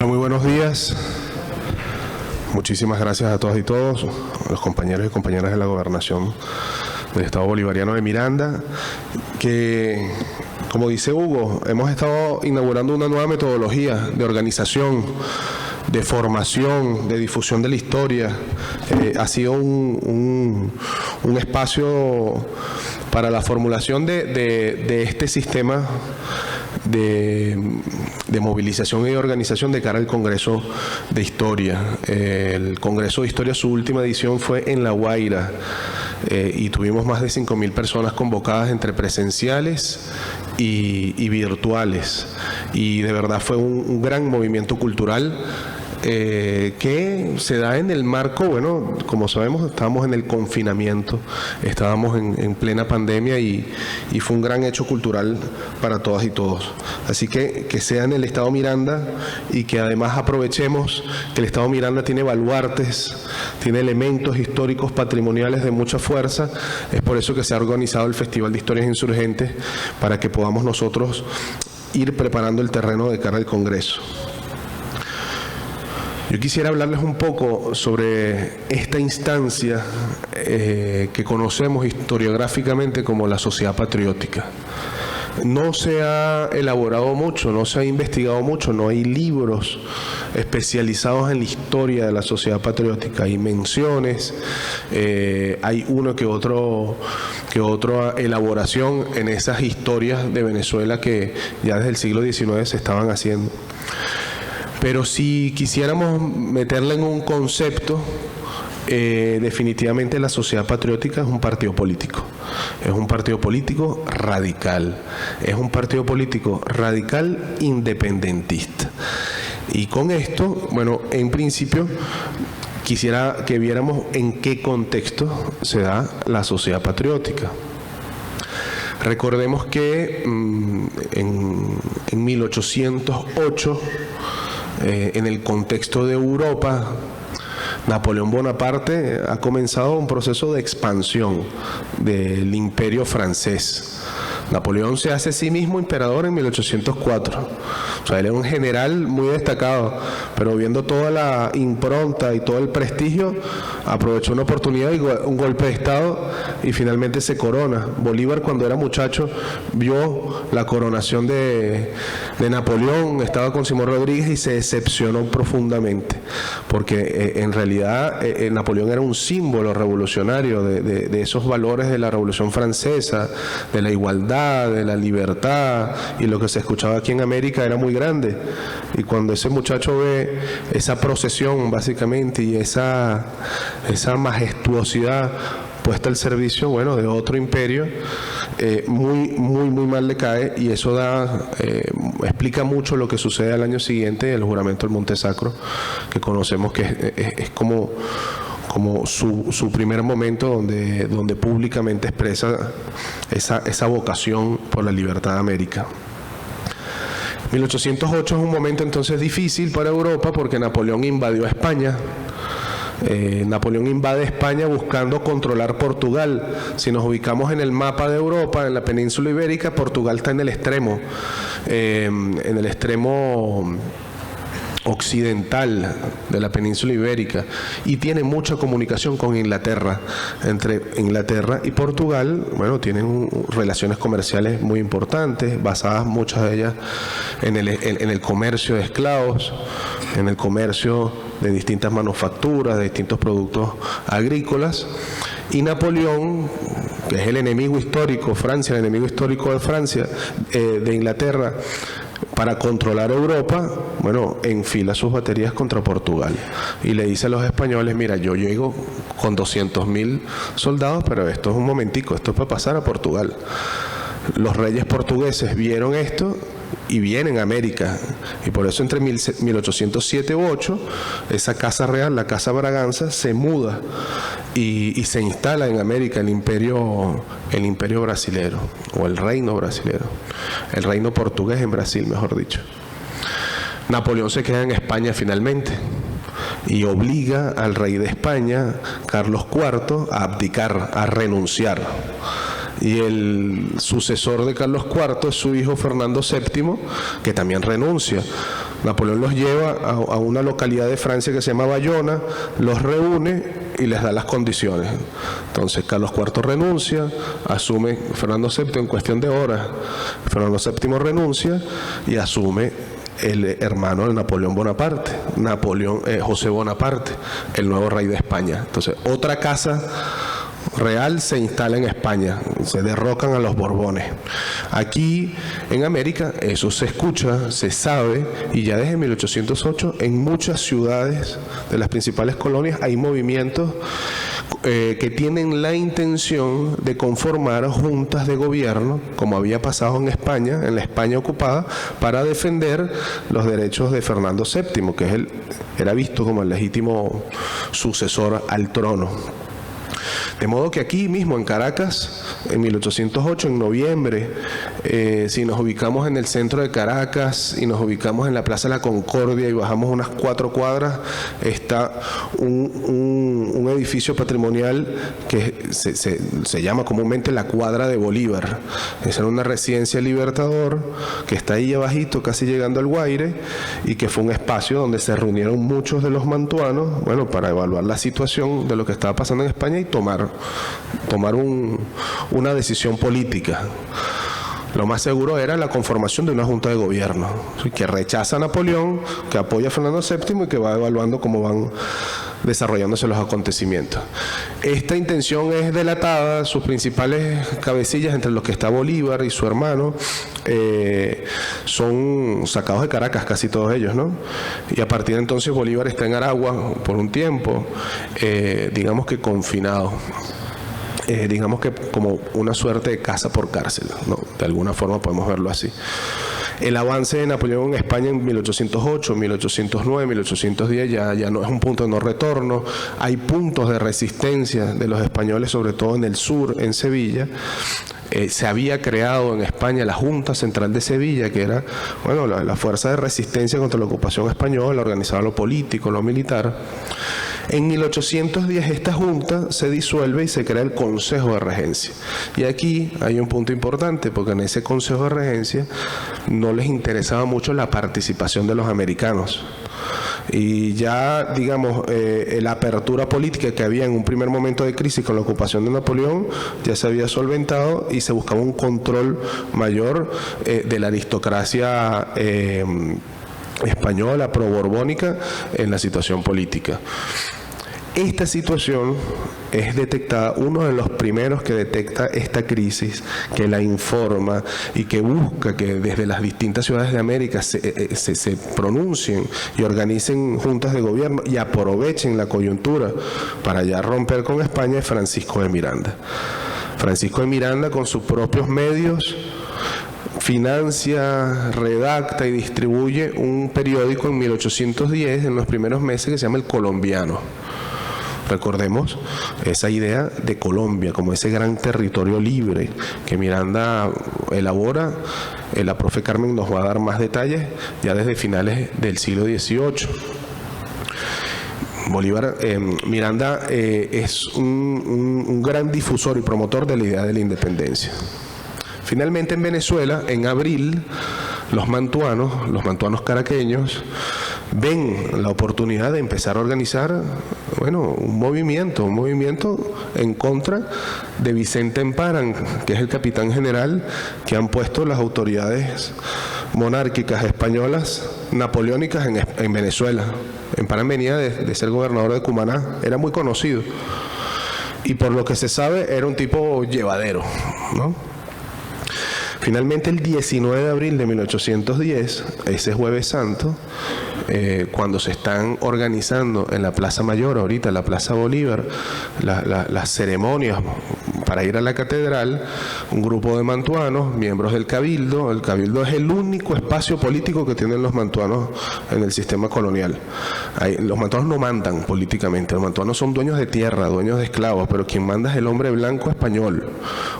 Muy buenos días. Muchísimas gracias a todas y todos, los compañeros y compañeras de la Gobernación del Estado Bolivariano de Miranda, que, como dice Hugo, hemos estado inaugurando una nueva metodología de organización, de formación, de difusión de la historia. Ha sido un espacio para la formulación de este sistema de movilización y de organización de cara al Congreso de Historia. El Congreso de Historia, su última edición fue en La Guaira, y tuvimos más de 5.000 personas convocadas entre presenciales y virtuales, y de verdad fue un gran movimiento cultural que se da en el marco, bueno, como sabemos, estábamos en el confinamiento, estábamos en plena pandemia y fue un gran hecho cultural para todas y todos. Así que sea en el Estado Miranda y que además aprovechemos que el Estado Miranda tiene baluartes, tiene elementos históricos patrimoniales de mucha fuerza. Es por eso que se ha organizado el Festival de Historias Insurgentes, para que podamos nosotros ir preparando el terreno de cara al Congreso. Yo quisiera hablarles un poco sobre esta instancia que conocemos historiográficamente como la sociedad patriótica. No se ha elaborado mucho, no se ha investigado mucho, no hay libros especializados en la historia de la sociedad patriótica. Hay menciones, hay uno que otra elaboración en esas historias de Venezuela que ya desde el siglo XIX se estaban haciendo. Pero si quisiéramos meterla en un concepto, definitivamente la sociedad patriótica es un partido político. Es un partido político radical. Es un partido político radical independentista. Y con esto, bueno, en principio, quisiera que viéramos en qué contexto se da la sociedad patriótica. Recordemos que en 1808, en el contexto de Europa, Napoleón Bonaparte ha comenzado un proceso de expansión del imperio francés. Napoleón se hace a sí mismo emperador en 1804. O sea, él era un general muy destacado, pero viendo toda la impronta y todo el prestigio, aprovechó una oportunidad y un golpe de Estado y finalmente se corona. Bolívar, cuando era muchacho, vio la coronación de Napoleón, estaba con Simón Rodríguez y se decepcionó profundamente, porque en realidad Napoleón era un símbolo revolucionario de esos valores de la Revolución Francesa, de la igualdad, de la libertad, y lo que se escuchaba aquí en América era muy grande. Y cuando ese muchacho ve esa procesión básicamente y esa majestuosidad puesta al servicio, bueno, de otro imperio, muy mal le cae, y eso explica mucho lo que sucede al año siguiente, el juramento del Monte Sacro, que conocemos que es como su primer momento donde públicamente expresa esa vocación por la libertad de América. 1808 es un momento entonces difícil para Europa, porque Napoleón invadió a España. Napoleón invade España buscando controlar Portugal. Si nos ubicamos en el mapa de Europa, en la península ibérica, Portugal está en el extremo occidental de la península ibérica, y tiene mucha comunicación con Inglaterra. Entre Inglaterra y Portugal, bueno, tienen relaciones comerciales muy importantes, basadas muchas de ellas en el comercio de esclavos, en el comercio de distintas manufacturas, de distintos productos agrícolas. Y Napoleón, que es el enemigo histórico, Francia, el enemigo histórico de Francia, de Inglaterra, para controlar Europa, bueno, enfila sus baterías contra Portugal y le dice a los españoles: mira, yo llego con 200.000 soldados, pero esto es un momentico, esto es para pasar a Portugal. Los reyes portugueses vieron esto y vienen a América, y por eso entre 1807 u 8 esa casa real, la Casa Braganza, se muda y se instala en América el imperio brasilero, o el reino brasilero, el reino portugués en Brasil, mejor dicho. Napoleón se queda en España finalmente y obliga al rey de España, Carlos IV, a abdicar, a renunciar. Y el sucesor de Carlos IV es su hijo Fernando VII, que también renuncia. Napoleón los lleva a una localidad de Francia que se llama Bayona, los reúne y les da las condiciones. Entonces Carlos IV renuncia, asume Fernando VII en cuestión de horas. Fernando VII renuncia y asume el hermano de Napoleón Bonaparte, José Bonaparte, el nuevo rey de España. Entonces, otra casa real se instala en España, se derrocan a los Borbones. Aquí en América eso se escucha, se sabe, y ya desde 1808 en muchas ciudades de las principales colonias hay movimientos que tienen la intención de conformar juntas de gobierno, como había pasado en España, en la España ocupada, para defender los derechos de Fernando VII, que era visto como el legítimo sucesor al trono. De modo que aquí mismo en Caracas, en 1808, en noviembre, si nos ubicamos en el centro de Caracas y nos ubicamos en la Plaza de la Concordia y bajamos unas 4 cuadras, está un edificio patrimonial que se llama comúnmente la Cuadra de Bolívar. Es una residencia Libertador que está ahí abajito, casi llegando al Guaire, y que fue un espacio donde se reunieron muchos de los mantuanos, bueno, para evaluar la situación de lo que estaba pasando en España y tomar una decisión política. Lo más seguro era la conformación de una junta de gobierno que rechaza a Napoleón, que apoya a Fernando VII y que va evaluando cómo van desarrollándose los acontecimientos. Esta intención es delatada, sus principales cabecillas, entre los que está Bolívar y su hermano, son sacados de Caracas, casi todos ellos, ¿no? Y a partir de entonces Bolívar está en Aragua por un tiempo, digamos que confinado. Digamos que como una suerte de casa por cárcel, ¿no? De alguna forma podemos verlo así. El avance de Napoleón en España en 1808, 1809, 1810 ya no es un punto de no retorno. Hay puntos de resistencia de los españoles, sobre todo en el sur, en Sevilla. Se había creado en España la Junta Central de Sevilla, que era, bueno, la fuerza de resistencia contra la ocupación española, organizaba lo político, lo militar. En 1810 esta junta se disuelve y se crea el Consejo de Regencia. Y aquí hay un punto importante, porque en ese Consejo de Regencia no les interesaba mucho la participación de los americanos. Y ya, digamos, la apertura política que había en un primer momento de crisis con la ocupación de Napoleón ya se había solventado y se buscaba un control mayor de la aristocracia española, pro-borbónica, en la situación política. Esta situación es detectada, uno de los primeros que detecta esta crisis, que la informa y que busca que desde las distintas ciudades de América se pronuncien y organicen juntas de gobierno y aprovechen la coyuntura para ya romper con España, es Francisco de Miranda. Francisco de Miranda, con sus propios medios, financia, redacta y distribuye un periódico en 1810, en los primeros meses, que se llama El Colombiano. Recordemos esa idea de Colombia como ese gran territorio libre que Miranda elabora. La profe Carmen nos va a dar más detalles ya desde finales del siglo XVIII. Miranda es un gran difusor y promotor de la idea de la independencia. Finalmente, en Venezuela, en abril, los mantuanos caraqueños, ven la oportunidad de empezar a organizar, bueno, un movimiento en contra de Vicente Emparan, que es el capitán general que han puesto las autoridades monárquicas españolas napoleónicas en Venezuela. Emparan venía de ser gobernador de Cumaná, era muy conocido y por lo que se sabe era un tipo llevadero, ¿no? Finalmente, el 19 de abril de 1810, ese Jueves Santo, cuando se están organizando en la Plaza Mayor, ahorita la Plaza Bolívar, las ceremonias para ir a la catedral, un grupo de mantuanos, miembros del Cabildo. El Cabildo es el único espacio político que tienen los mantuanos en el sistema colonial. Los mantuanos no mandan políticamente, los mantuanos son dueños de tierra, dueños de esclavos, pero quien manda es el hombre blanco español,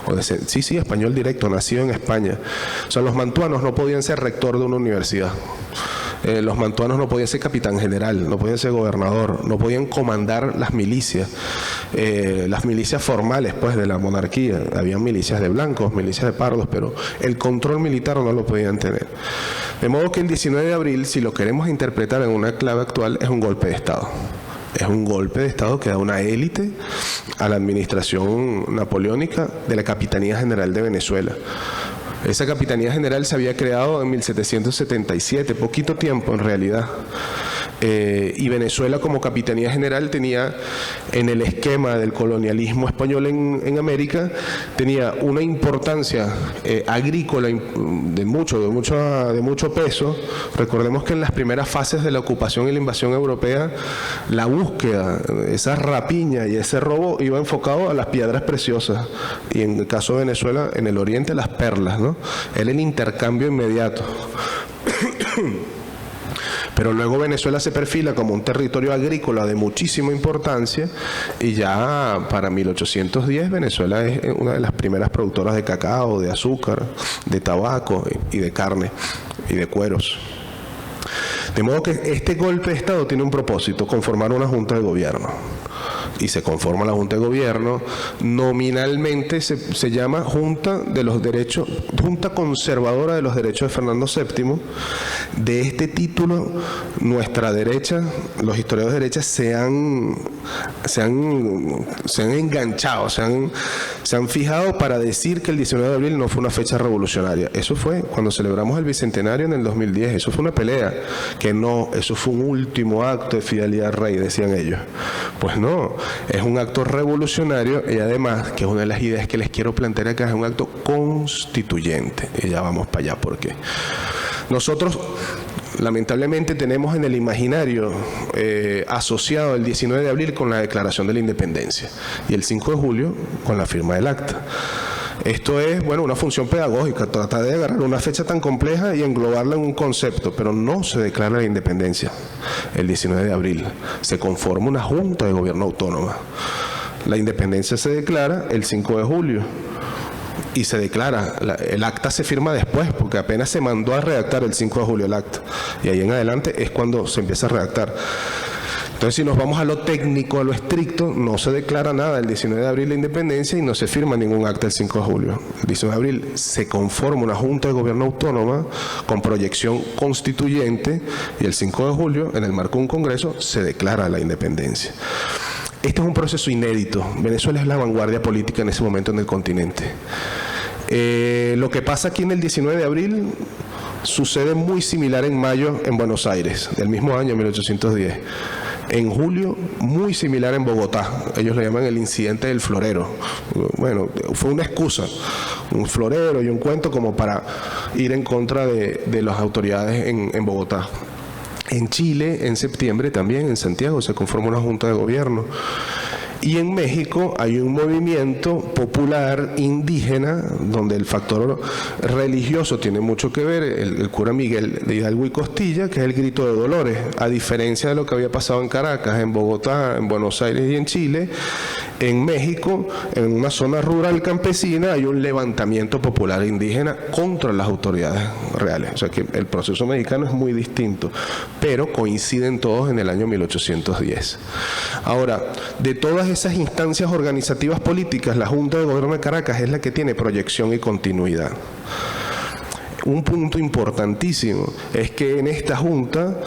español directo, nacido en España. O sea, los mantuanos no podían ser rector de una universidad. Los mantuanos no podían ser capitán general, no podían ser gobernador, no podían comandar las milicias formales, pues, de la monarquía. Habían milicias de blancos, milicias de pardos, pero el control militar no lo podían tener. De modo que el 19 de abril, si lo queremos interpretar en una clave actual, es un golpe de Estado. Es un golpe de Estado que da una élite a la administración napoleónica de la Capitanía General de Venezuela. Esa Capitanía General se había creado en 1777, poquito tiempo en realidad. Y Venezuela como Capitanía General tenía, en el esquema del colonialismo español en América, tenía una importancia agrícola de mucho peso. Recordemos que en las primeras fases de la ocupación y la invasión europea, la búsqueda, esa rapiña y ese robo iba enfocado a las piedras preciosas, y en el caso de Venezuela, en el oriente, las perlas, ¿no? Era el intercambio inmediato. Pero luego Venezuela se perfila como un territorio agrícola de muchísima importancia, y ya para 1810 Venezuela es una de las primeras productoras de cacao, de azúcar, de tabaco y de carne y de cueros. De modo que este golpe de Estado tiene un propósito: conformar una junta de gobierno. Y se conforma la Junta de Gobierno, nominalmente se llama Junta Conservadora de los Derechos de Fernando VII. De este título, nuestra derecha, los historiadores de derecha se han enganchado, se han fijado para decir que el 19 de abril no fue una fecha revolucionaria. Eso fue cuando celebramos el Bicentenario en el 2010, eso fue una pelea, que no, eso fue un último acto de fidelidad al rey, decían ellos. Pues no, es un acto revolucionario, y además, que es una de las ideas que les quiero plantear acá, es un acto constituyente. Y ya vamos para allá, porque nosotros lamentablemente tenemos en el imaginario asociado el 19 de abril con la Declaración de la Independencia y el 5 de julio con la firma del acta. Esto es, bueno, una función pedagógica, tratar de agarrar una fecha tan compleja y englobarla en un concepto, pero no se declara la independencia el 19 de abril. Se conforma una junta de gobierno autónoma. La independencia se declara el 5 de julio. Y se declara, el acta se firma después, porque apenas se mandó a redactar el 5 de julio el acta. Y ahí en adelante es cuando se empieza a redactar. Entonces, si nos vamos a lo técnico, a lo estricto, no se declara nada el 19 de abril la independencia y no se firma ningún acta el 5 de julio. El 19 de abril se conforma una junta de gobierno autónoma con proyección constituyente, y el 5 de julio, en el marco de un congreso, se declara la independencia. Este es un proceso inédito. Venezuela es la vanguardia política en ese momento en el continente. Lo que pasa aquí en el 19 de abril sucede muy similar en mayo en Buenos Aires, del mismo año, 1810. En julio, muy similar en Bogotá. Ellos le llaman el incidente del florero. Bueno, fue una excusa, un florero y un cuento como para ir en contra de las autoridades en Bogotá. En Chile, en septiembre también, en Santiago, se conforma una junta de gobierno. Y en México hay un movimiento popular indígena donde el factor religioso tiene mucho que ver, el cura Miguel de Hidalgo y Costilla, que es el grito de Dolores. A diferencia de lo que había pasado en Caracas, en Bogotá, en Buenos Aires y en Chile, en México, en una zona rural campesina, hay un levantamiento popular indígena contra las autoridades reales. O sea que el proceso mexicano es muy distinto, pero coinciden todos en el año 1810. Ahora, de todas esas instancias organizativas políticas, la Junta de Gobierno de Caracas es la que tiene proyección y continuidad. Un punto importantísimo es que en esta Junta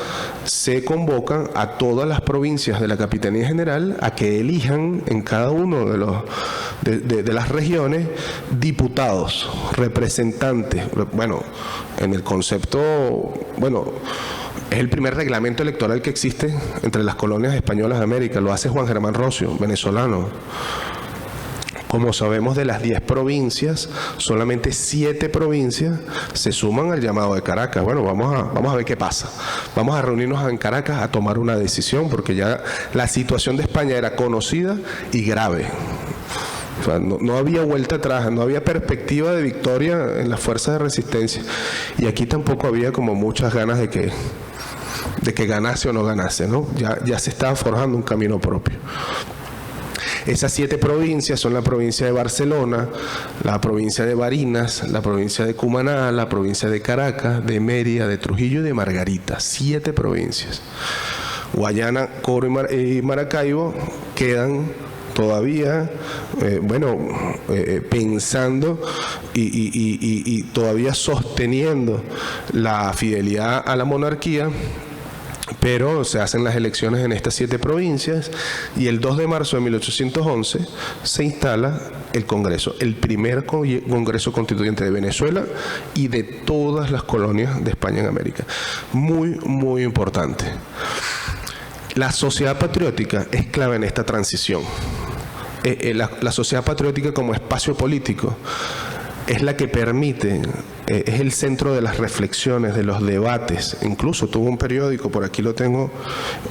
se convocan a todas las provincias de la Capitanía General a que elijan en cada uno de las regiones diputados, representantes. Bueno, en el concepto, bueno, es el primer reglamento electoral que existe entre las colonias españolas de América. Lo hace Juan Germán Rocio, venezolano. Como sabemos, de las 10 provincias, solamente 7 provincias se suman al llamado de Caracas. Bueno, vamos a ver qué pasa. Vamos a reunirnos en Caracas a tomar una decisión, porque ya la situación de España era conocida y grave. O sea, no había vuelta atrás, no había perspectiva de victoria en las fuerzas de resistencia. Y aquí tampoco había como muchas ganas de que ganase o no ganase, ¿no? Ya se estaba forjando un camino propio. Esas 7 provincias son la provincia de Barcelona, la provincia de Barinas, la provincia de Cumaná, la provincia de Caracas, de Mérida, de Trujillo y de Margarita. 7 provincias. Guayana, Coro y Maracaibo quedan todavía, pensando y todavía sosteniendo la fidelidad a la monarquía, pero se hacen las elecciones en estas 7 provincias y el 2 de marzo de 1811 se instala el Congreso, el primer Congreso Constituyente de Venezuela y de todas las colonias de España en América. Muy, muy importante. La sociedad patriótica es clave en esta transición. La sociedad patriótica como espacio político es la que permite, es el centro de las reflexiones, de los debates. Incluso tuvo un periódico, por aquí lo tengo,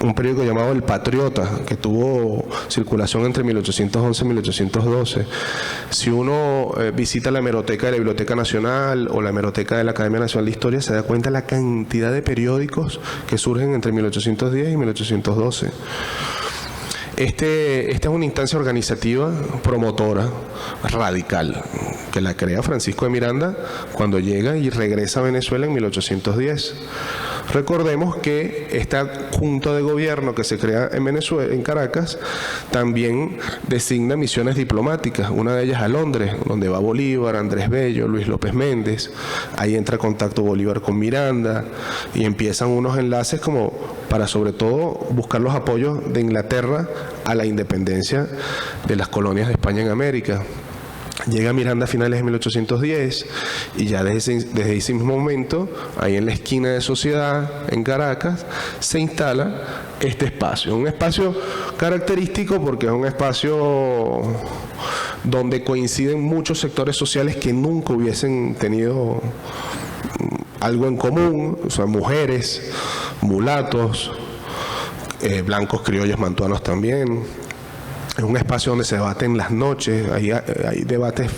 un periódico llamado El Patriota, que tuvo circulación entre 1811 y 1812. Si uno visita la hemeroteca de la Biblioteca Nacional o la hemeroteca de la Academia Nacional de Historia, se da cuenta la cantidad de periódicos que surgen entre 1810 y 1812. Esta es una instancia organizativa promotora radical que la crea Francisco de Miranda cuando llega y regresa a Venezuela en 1810. Recordemos que esta junta de gobierno que se crea en Venezuela, en Caracas, también designa misiones diplomáticas, una de ellas a Londres, donde va Bolívar, Andrés Bello, Luis López Méndez. Ahí entra en contacto Bolívar con Miranda y empiezan unos enlaces como para sobre todo buscar los apoyos de Inglaterra a la independencia de las colonias de España en América. Llega Miranda a finales de 1810 y ya desde ese mismo momento, ahí en la esquina de Sociedad, en Caracas, se instala este espacio. Un espacio característico porque es un espacio donde coinciden muchos sectores sociales que nunca hubiesen tenido algo en común, o sea, mujeres, mulatos, blancos, criollos, mantuanos también. Es un espacio donde se debaten las noches, hay debates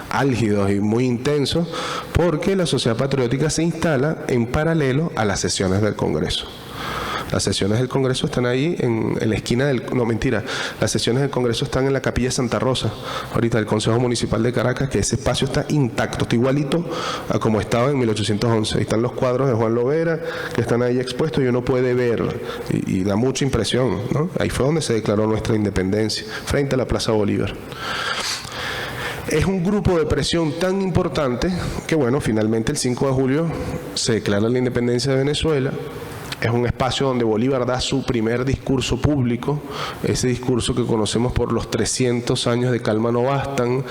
álgidos y muy intensos, porque la sociedad patriótica se instala en paralelo a las sesiones del Congreso. Las sesiones del Congreso están ahí en la esquina del... No, mentira. Las sesiones del Congreso están en la Capilla Santa Rosa, ahorita del Consejo Municipal de Caracas, que ese espacio está intacto, está igualito a como estaba en 1811. Ahí están los cuadros de Juan Lovera, que están ahí expuestos y uno puede ver, y da mucha impresión, ¿no? Ahí fue donde se declaró nuestra independencia, frente a la Plaza Bolívar. Es un grupo de presión tan importante que, bueno, finalmente el 5 de julio se declara la independencia de Venezuela. Es un espacio donde Bolívar da su primer discurso público, ese discurso que conocemos por los 300 años de calma no bastan,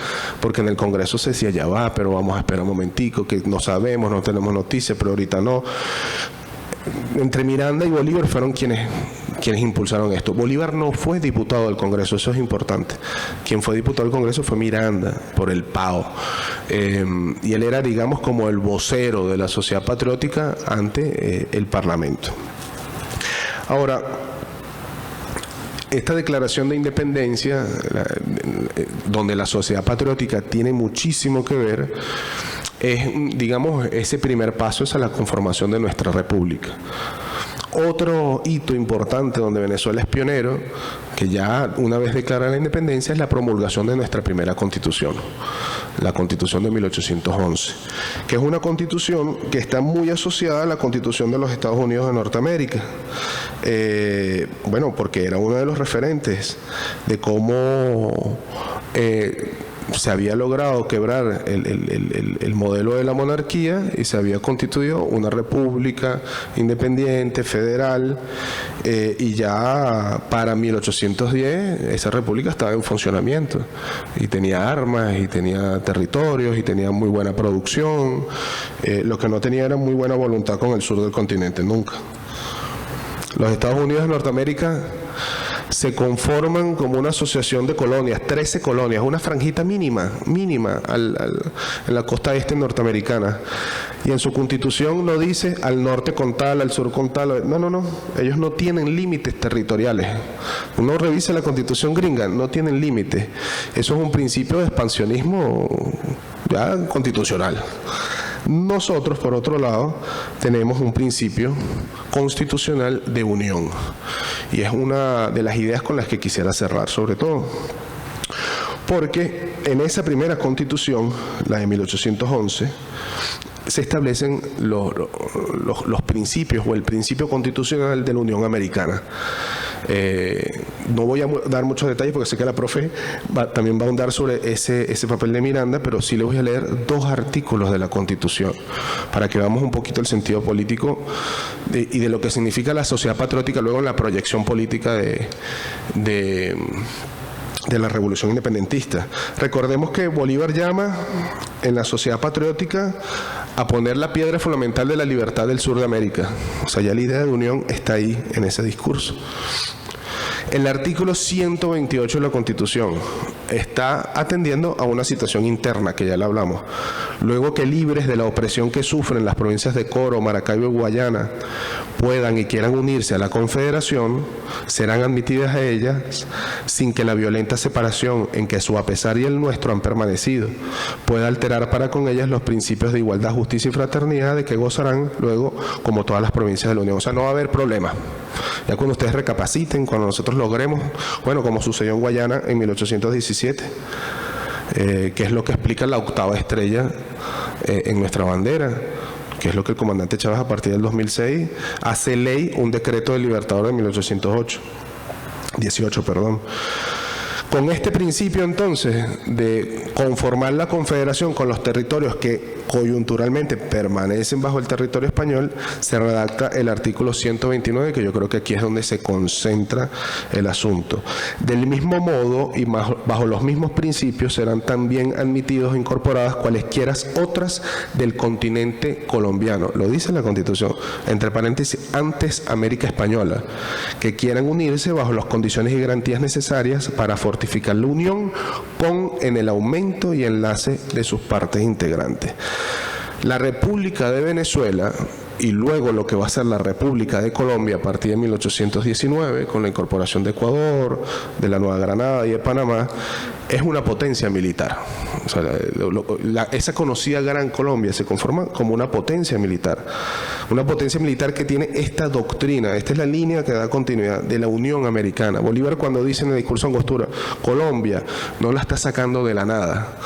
porque en el Congreso se decía, ya va, pero vamos a esperar un momentico, que no sabemos, no tenemos noticias, pero ahorita no. Entre Miranda y Bolívar fueron quienes impulsaron esto. Bolívar no fue diputado del Congreso, eso es importante. Quien fue diputado del Congreso fue Miranda, por el PAO. Y él era, digamos, como el vocero de la sociedad patriótica ante el Parlamento. Ahora, esta declaración de independencia, donde la sociedad patriótica tiene muchísimo que ver, es, digamos, ese primer paso es a la conformación de nuestra república. Otro hito importante donde Venezuela es pionero, que ya una vez declarada la independencia, es la promulgación de nuestra primera constitución, la Constitución de 1811, que es una constitución que está muy asociada a la Constitución de los Estados Unidos de Norteamérica. Bueno, porque era uno de los referentes de cómo se había logrado quebrar el modelo de la monarquía y se había constituido una república independiente, federal, y ya para 1810 esa república estaba en funcionamiento y tenía armas y tenía territorios y tenía muy buena producción. Lo que no tenía era muy buena voluntad con el sur del continente, nunca. Los Estados Unidos de Norteamérica se conforman como una asociación de colonias, 13 colonias, una franjita mínima en la costa este norteamericana. Y en su constitución no dice al norte con tal, al sur con tal. No. Ellos no tienen límites territoriales. Uno revisa la constitución gringa, no tienen límites. Eso es un principio de expansionismo ya constitucional. Nosotros, por otro lado, tenemos un principio constitucional de unión. Y es una de las ideas con las que quisiera cerrar, sobre todo. Porque en esa primera constitución, la de 1811, se establecen los principios o el principio constitucional de la Unión Americana. No voy a dar muchos detalles porque sé que la profe también va a ahondar sobre ese papel de Miranda, pero sí le voy a leer 2 artículos de la Constitución para que veamos un poquito el sentido político y de lo que significa la sociedad patriótica luego en la proyección política de la revolución independentista. Recordemos que Bolívar llama en la sociedad patriótica a poner la piedra fundamental de la libertad del sur de América. O sea, ya la idea de unión está ahí en ese discurso. El artículo 128 de la Constitución está atendiendo a una situación interna que ya la hablamos. Luego que libres de la opresión que sufren las provincias de Coro, Maracaibo y Guayana puedan y quieran unirse a la Confederación, serán admitidas a ellas sin que la violenta separación en que su apesar y el nuestro han permanecido pueda alterar para con ellas los principios de igualdad, justicia y fraternidad de que gozarán luego como todas las provincias de la Unión. O sea, no va a haber problema. Ya cuando ustedes recapaciten, cuando nosotros logremos, bueno, como sucedió en Guayana en 1817, que es lo que explica la 8ª estrella en nuestra bandera, que es lo que el comandante Chávez a partir del 2006 hace ley un decreto del Libertador de 1818, perdón. Con este principio entonces de conformar la confederación con los territorios que coyunturalmente permanecen bajo el territorio español, se redacta el artículo 129, que yo creo que aquí es donde se concentra el asunto. Del mismo modo y bajo los mismos principios serán también admitidos e incorporadas cualesquiera otras del continente colombiano, lo dice la Constitución, entre paréntesis, antes América Española, que quieran unirse bajo las condiciones y garantías necesarias para fortificar la unión en el aumento y enlace de sus partes integrantes. La República de Venezuela y luego lo que va a ser la República de Colombia a partir de 1819, con la incorporación de Ecuador, de la Nueva Granada y de Panamá, es una potencia militar. O sea, esa conocida Gran Colombia se conforma como una potencia militar que tiene esta doctrina. Esta es la línea que da continuidad de la Unión Americana. Bolívar, cuando dice en el discurso Angostura, Colombia no la está sacando de la nada.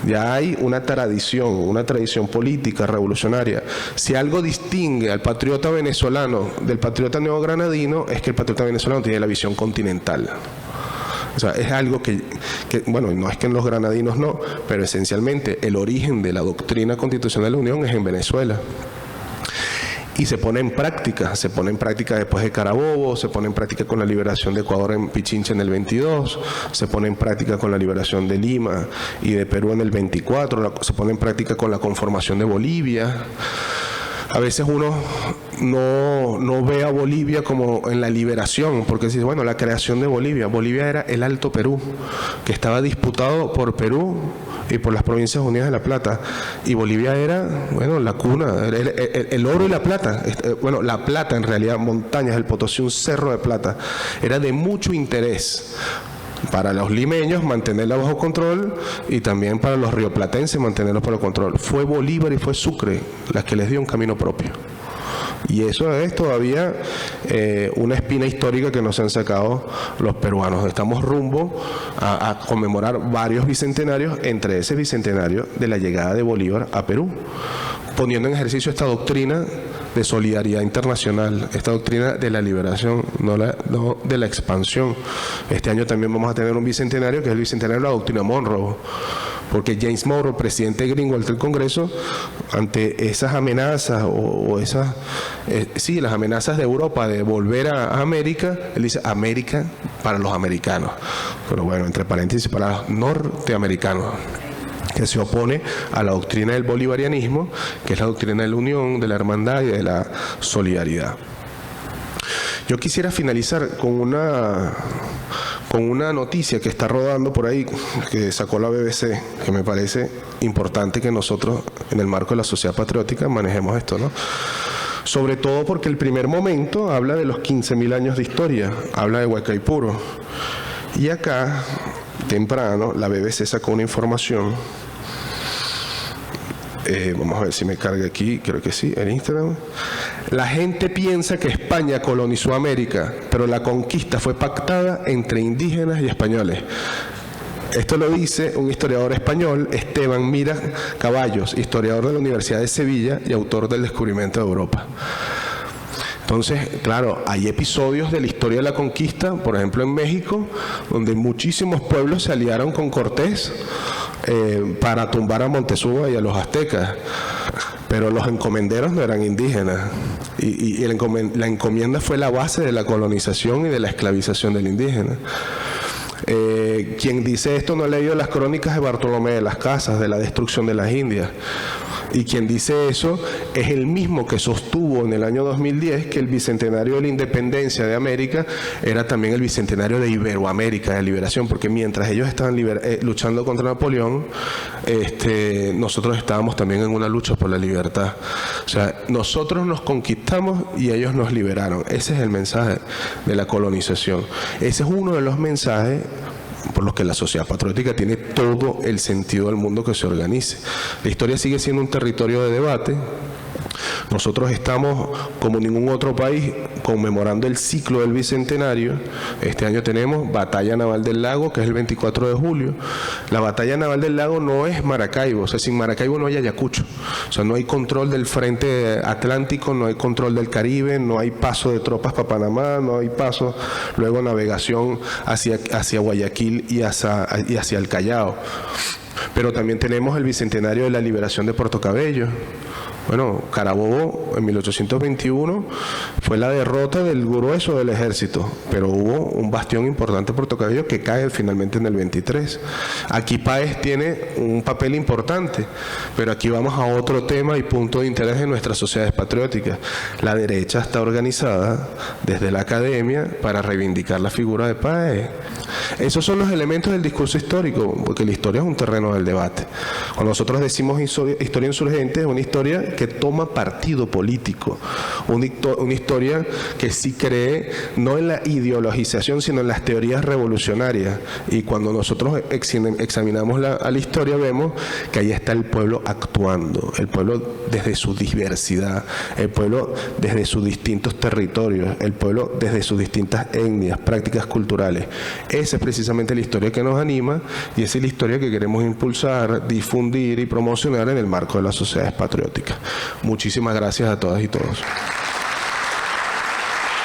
Ya hay una tradición política revolucionaria. Si algo distingue al patriota venezolano del patriota neogranadino, es que el patriota venezolano tiene la visión continental. O sea, es algo que, bueno, no es que en los granadinos no, pero esencialmente el origen de la doctrina constitucional de la Unión es en Venezuela. Y se pone en práctica después de Carabobo, se pone en práctica con la liberación de Ecuador en Pichincha en el 22, se pone en práctica con la liberación de Lima y de Perú en el 24, se pone en práctica con la conformación de Bolivia. A veces uno no ve a Bolivia como en la liberación, porque dice, bueno, la creación de Bolivia. Bolivia era el Alto Perú, que estaba disputado por Perú y por las Provincias Unidas de La Plata. Y Bolivia era, bueno, la cuna, el oro y la plata. Bueno, la plata en realidad, montañas, el Potosí, un cerro de plata. Era de mucho interés para los limeños mantenerla bajo control y también para los rioplatenses mantenerlos bajo control. Fue Bolívar y fue Sucre las que les dio un camino propio. Y eso es todavía una espina histórica que nos han sacado los peruanos. Estamos rumbo a conmemorar varios bicentenarios, entre ese bicentenario de la llegada de Bolívar a Perú, poniendo en ejercicio esta doctrina de solidaridad internacional, esta doctrina de la liberación, no de la expansión. Este año también vamos a tener un bicentenario, que es el bicentenario de la doctrina Monroe, porque James Monroe, presidente gringo del Congreso, ante esas amenazas las amenazas de Europa de volver a América, él dice América para los americanos, pero bueno, entre paréntesis, para los norteamericanos, que se opone a la doctrina del bolivarianismo, que es la doctrina de la unión, de la hermandad y de la solidaridad. Yo quisiera finalizar con una noticia que está rodando por ahí, que sacó la BBC, que me parece importante que nosotros, en el marco de la sociedad patriótica, manejemos esto, ¿no? Sobre todo porque el primer momento habla de los 15.000 años de historia, habla de Huaycaipuro. Y acá, temprano, la BBC sacó una información. Vamos a ver si me carga aquí, creo que sí, en Instagram. La gente piensa que España colonizó América, pero la conquista fue pactada entre indígenas y españoles. Esto lo dice un historiador español, Esteban Mira Caballos, historiador de la Universidad de Sevilla y autor del descubrimiento de Europa. Entonces, claro, hay episodios de la historia de la conquista, por ejemplo en México, donde muchísimos pueblos se aliaron con Cortés para tumbar a Montezuma y a los aztecas. Pero los encomenderos no eran indígenas. Y la encomienda fue la base de la colonización y de la esclavización del indígena. Quien dice esto no ha leído las crónicas de Bartolomé de las Casas, de la destrucción de las Indias. Y quien dice eso es el mismo que sostuvo en el año 2010 que el bicentenario de la independencia de América era también el bicentenario de Iberoamérica, de liberación, porque mientras ellos estaban luchando contra Napoleón, nosotros estábamos también en una lucha por la libertad. O sea, nosotros nos conquistamos y ellos nos liberaron. Ese es el mensaje de la colonización. Ese es uno de los mensajes por los que la sociedad patriótica tiene todo el sentido del mundo que se organice. La historia sigue siendo un territorio de debate. Nosotros estamos, como ningún otro país, conmemorando el ciclo del Bicentenario. Este año tenemos Batalla Naval del Lago, que es el 24 de julio. La Batalla Naval del Lago no es Maracaibo, o sea, sin Maracaibo no hay Ayacucho. O sea, no hay control del frente atlántico, no hay control del Caribe, no hay paso de tropas para Panamá, no hay paso, luego navegación hacia Guayaquil y hacia el Callao. Pero también tenemos el Bicentenario de la Liberación de Puerto Cabello. Bueno, Carabobo en 1821 fue la derrota del grueso del ejército, pero hubo un bastión importante en Puerto Cabello que cae finalmente en el 23. Aquí Páez tiene un papel importante, pero aquí vamos a otro tema y punto de interés de nuestras sociedades patrióticas. La derecha está organizada desde la academia para reivindicar la figura de Páez. Esos son los elementos del discurso histórico, porque la historia es un terreno del debate. Cuando nosotros decimos historia insurgente, es una historia que toma partido político, una historia que sí cree no en la ideologización, sino en las teorías revolucionarias. Y cuando nosotros examinamos a la historia, vemos que ahí está el pueblo actuando, el pueblo desde su diversidad, el pueblo desde sus distintos territorios, el pueblo desde sus distintas etnias, prácticas culturales. Esa es precisamente la historia que nos anima y esa es la historia que queremos impulsar, difundir y promocionar en el marco de las sociedades patrióticas. Muchísimas gracias a todas y todos.